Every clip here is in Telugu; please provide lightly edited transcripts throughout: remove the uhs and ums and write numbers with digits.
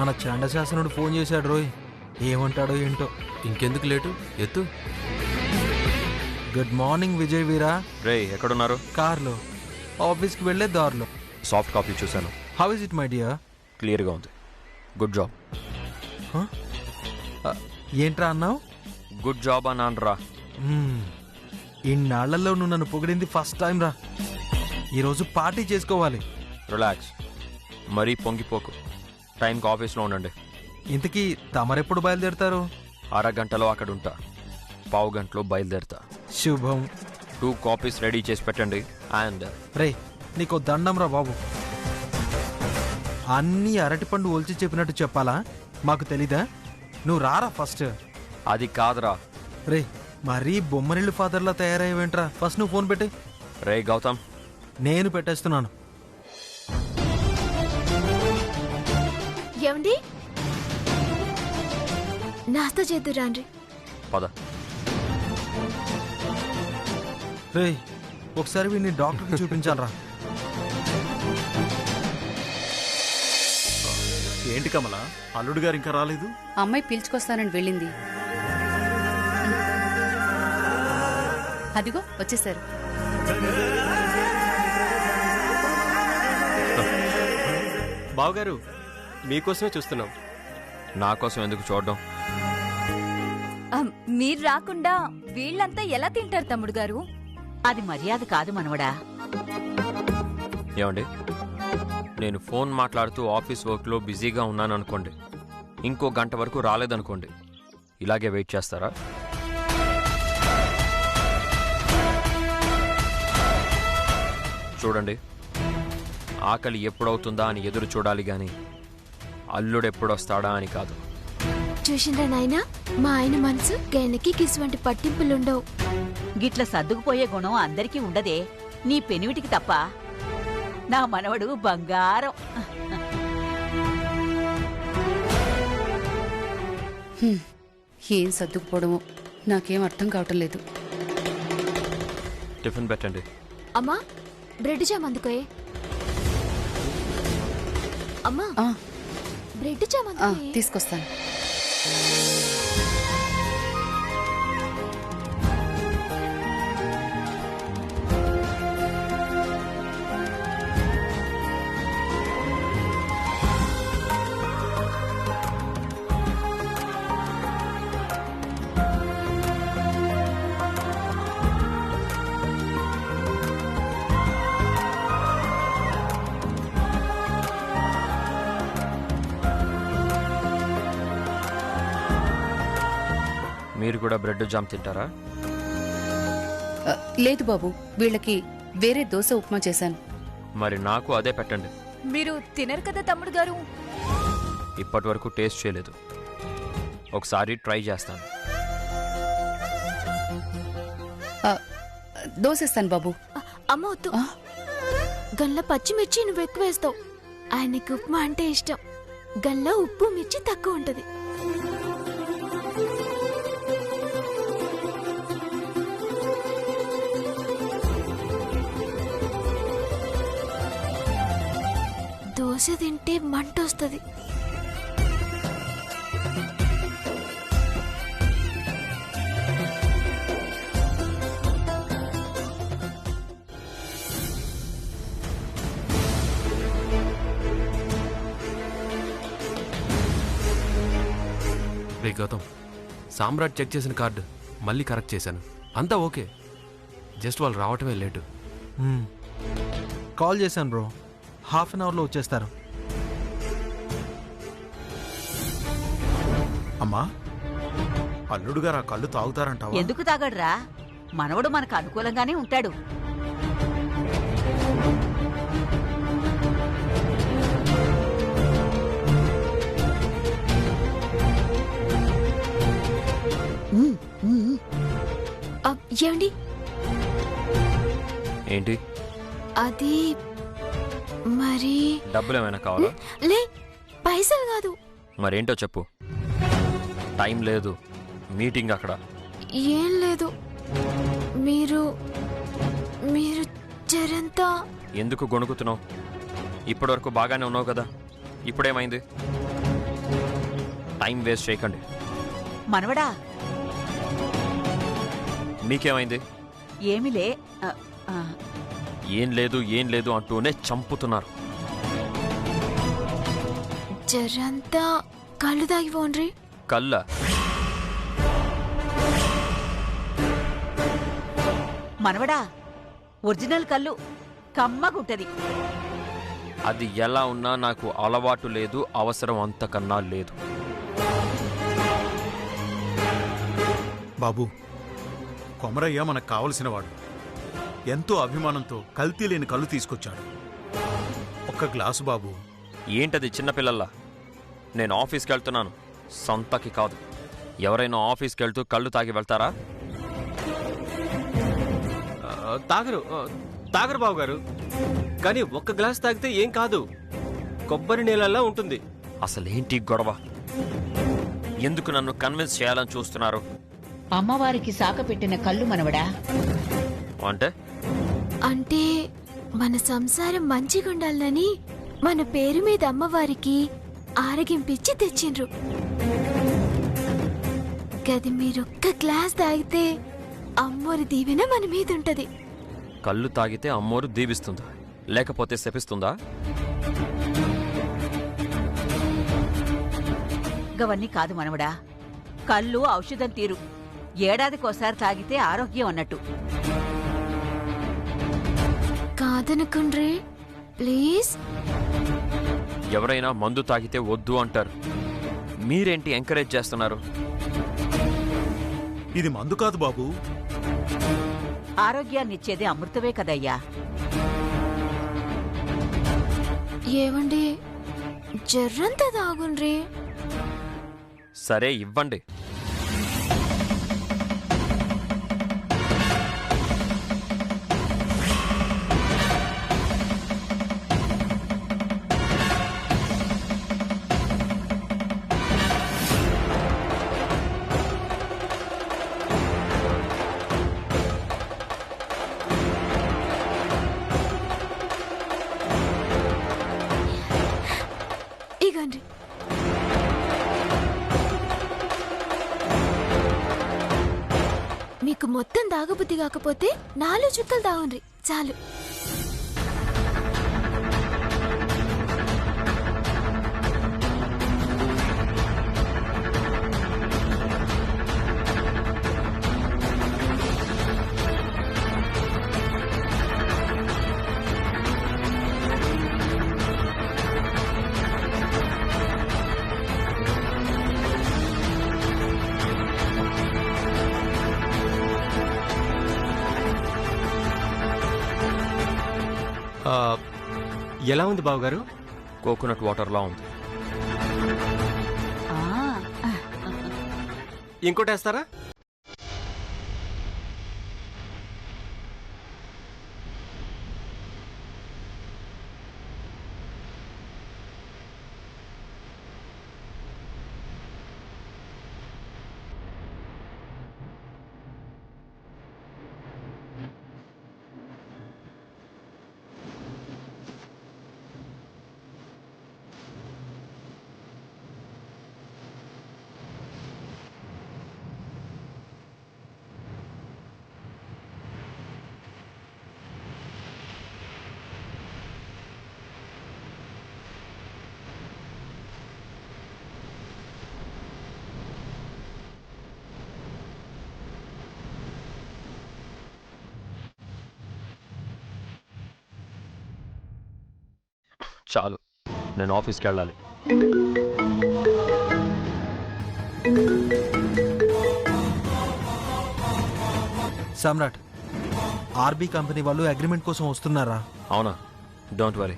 మన చండశాసనుడు ఫోన్ చేశాడు రోయ్, ఏమంటాడో ఏంటో. ఇంకెందుకు లేటు, ఎత్తు. గుడ్ మార్నింగ్ విజయ్ వీరా. రే ఎక్కడున్నారు? కార్లో, ఆఫీస్కి వెళ్ళే దారిలో. సాఫ్ట్ కాపీ చూశాను. How is it my dear? క్లియర్గా ఉంది. Good job. ఏంట్రా అన్నావు? గుడ్ జాబ్ అన్నాను రా. ఇన్నాళ్లలో నువ్వు నన్ను పొగిడింది ఫస్ట్ టైం రా. ఈరోజు పార్టీ చేసుకోవాలి. రిలాక్స్, మరీ పొంగిపోకు. టైంకి ఆఫీస్లో ఉండండి. ఇంతకీ తమరెప్పుడు బయలుదేరుతారు? అరగంటలో అక్కడ ఉంటా. పావు గంటలో బయలుదేరుతా. శుభం. 2 కాపీస్ రెడీ చేసి పెట్టండి. అండ్ రే, నీకో దండం రా బాబు. అన్నీ అరటిపండు ఒలిచి చెప్పినట్టు చెప్పాలా? మాకు తెలీదా? నువ్వు రారా ఫస్ట్. అది కాదురా. రే, మరీ బొమ్మరిల్లు ఫాదర్లా తయారయ్యేవేంట్రా? ఫస్ట్ నువ్వు ఫోన్ పెట్టే. రే గౌతమ్. నేను పెట్టేస్తున్నాను. ఏమండి, నాస్తా చేద్దురాండ్రి. పద. రే, ఒకసారి వీడిని డాక్టర్కి చూపించాలరా. ఏంటి కమల, అల్లుడు గారు ఇంకా రాలేదు? అమ్మాయి పిలుచుకొస్తానని వెళ్ళింది. అదిగో వచ్చేసారు. బావగారు, మీకోసమే చూస్తున్నాం. నా కోసం ఎందుకు చూడడం? మీరు రాకుండా వీళ్ళంతా ఎలా తింటారు తమ్ముడు గారు? అది మర్యాద కాదు మనవడా. ఏమండి, నేను ఫోన్ మాట్లాడుతూ ఆఫీస్ వర్క్లో బిజీగా ఉన్నాను అనుకోండి, ఇంకో గంట వరకు రాలేదనుకోండి, ఇలాగే వెయిట్ చేస్తారా? చూడండి, ఆకలి ఎప్పుడవుతుందా అని ఎదురు చూడాలి గాని అల్లుడెప్పుడొస్తాడా అని కాదు. చూసిండ్రా నాయనా, మా ఆయన మనసు గైనకి కిసువంటి పట్టింపులుండవు. గిట్ల సర్దుకుపోయే గుణం అందరికీ ఉండదే, నీ పెనివిటికి తప్ప. నా మనవడు బంగారం. ఏం సర్దుకుపోవడమో నాకేం అర్థం కావటం లేదు. టిఫిన్ పెట్టండి. అమ్మా, బ్రెడ్ జామ్ అందుకోయే. అమ్మా, బ్రెడ్ జామ్ అందుకోయే. తీసుకొస్తాను. మీరు కూడా బ్రెడ్ జామ్ తింటారా? లేదు బాబు, వీళ్ళకి వేరే దోశ ఉప్మా చేశాను. మరి నాకు అదే పెట్టండి. మీరు తినరు కదా తమ్ముడు గారు? ఇప్పటి వరకు టేస్ట్ చేయలేదు, ఒకసారి ట్రై చేస్తాను. దోశ ఇస్తాను బాబు. అమ్మ వద్దు, గన్ల పచ్చిమిర్చి నువ్వు ఎక్కువ వేస్తావు. ఆయనకి ఉప్మా అంటే ఇష్టం. గన్లో ఉప్పు మిర్చి తక్కువ ఉంటది. దోశ తింటే మంట వస్తుంది. రే గౌతమ్, సామ్రాట్ చెక్ చేసిన కార్డు మళ్ళీ కరెక్ట్ చేశాను. అంతా ఓకే, జస్ట్ వాళ్ళు రావటమే లేటు. కాల్ చేశాను బ్రో, హాఫ్ అన్ అవర్లో వచ్చేస్తారు. అమ్మా, అల్లుడు గారు ఆ కళ్ళు తాగుతారంటావా? ఎందుకు తాగడ్రా? మనవడు మనకు అనుకూలంగానే ఉంటాడు. ఏమండి, ఏంటి? అది మరి డబ్బులు ఏమైనా కావాలా? లే, పైసలు కాదు. మరేంటో చెప్పు. టైం లేదు, మీటింగ్ అక్కడ. ఏం లేదు, మీరు మీరు జరంతా. ఎందుకు గొణుకుతున్నావు? ఇప్పటివరకు బాగానే ఉన్నావు కదా, ఇప్పుడేమైంది? టైం వేస్ట్ చేయకండి. మనవడా మీకేమైంది? ఏమిలే ఏం లేదు అంటూనే చంపుతున్నారు. జరంతా కళ్ళు తాగి పోండ్రి. కళ్ళ మనవడా ఒరిజినల్ కళ్ళు కమ్మగుంటది. అది ఎలా ఉన్నా నాకు అలవాటు లేదు, అవసరం అంతకన్నా లేదు. బాబు, కొమరయ్య మనకు కావలసినవాడు. ఎంతో అభిమానంతో కల్తీ లేని కళ్ళు తీసుకొచ్చాడు. ఒక్క గ్లాసు బాబు. ఏంటది చిన్నపిల్లల్లా? నేను ఆఫీస్కి వెళ్తున్నాను, సంతకి కాదు. ఎవరైనా ఆఫీస్కి వెళ్తూ కళ్ళు తాగి వెళ్తారా? తాగరు బావగారు. కానీ ఒక్క గ్లాస్ తాగితే ఏం కాదు, కొబ్బరి నీళ్ళలా ఉంటుంది. అసలేంటి గొడవ? ఎందుకు నన్ను కన్విన్స్ చేయాలని చూస్తున్నారు? అమ్మవారికి సాకపెట్టిన కళ్ళు మనవడా. అంటే అంటే మన సంసారం మంచిగుండాలని మన పేరు మీద అమ్మవారికి ఆరగింపిచ్చి తెచ్చిండ్రు. గది మీరొక్క గ్లాస్ తాగితే అమ్మోరి దీవెన మన మీద ఉంటది. కళ్ళు తాగితే అమ్మోరు దీవిస్తుందా, లేకపోతే శపిస్తుందా? గవన్నీ కాదు మనవడా. కళ్ళు ఔషధం తీరు. ఏడాదికోసారి తాగితే ఆరోగ్యం అన్నట్టు. కాదనుకుండ్రి ప్లీజ్. ఎవరైనా మందు తాగితే వద్దు అంటారు, మీరేంటి ఎంకరేజ్ చేస్తున్నారు? ఇది మందు కాదు బాబు. ఆరోగ్యాన్నిచ్చేది అమృతమే కదయ్యా. ఏవండి జర్రంతా తాగుండ్రి. సరే ఇవ్వండి. ఇగండి. మీకు మొత్తం దాగబుద్ధి కాకపోతే 4 చుక్కలు తాగుండ్రి చాలు. ఎలా ఉంది బావగారు? కోకోనట్ వాటర్లా ఉంది. ఇంకోటేస్తారా? చాలు, నేను ఆఫీస్కి వెళ్ళాలి. సమ్రాట్, ఆర్బీ కంపెనీ వాళ్ళు అగ్రిమెంట్ కోసం వస్తున్నారా? అవునా? డోంట్ వరీ,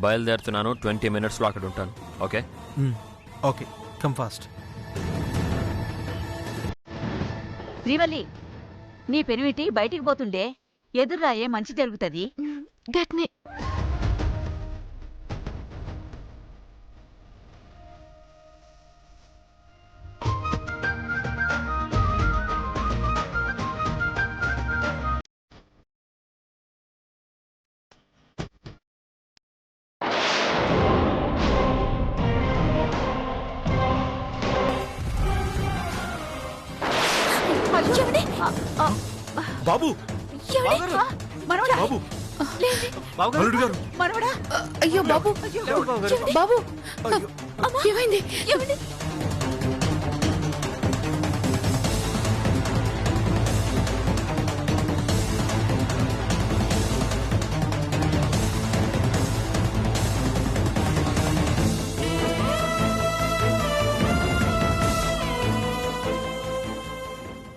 బయలుదేరుతున్నాను. 20 minutesలో అక్కడ ఉంటాను. Okay? Okay, come fast. Srivalli, నీ పెనిమిటి బయటికి పోతుండే ఎదుర్రాయే మంచి జరుగుతుంది. గట్నే ఏమండి? బాబు ఏమండి? మనవడా బాబు బావగారు అల్లుడు గారు మనవడా అయ్యో బాబు బావగారు బాబు అయ్యో. ఏమైంది ఏమండి?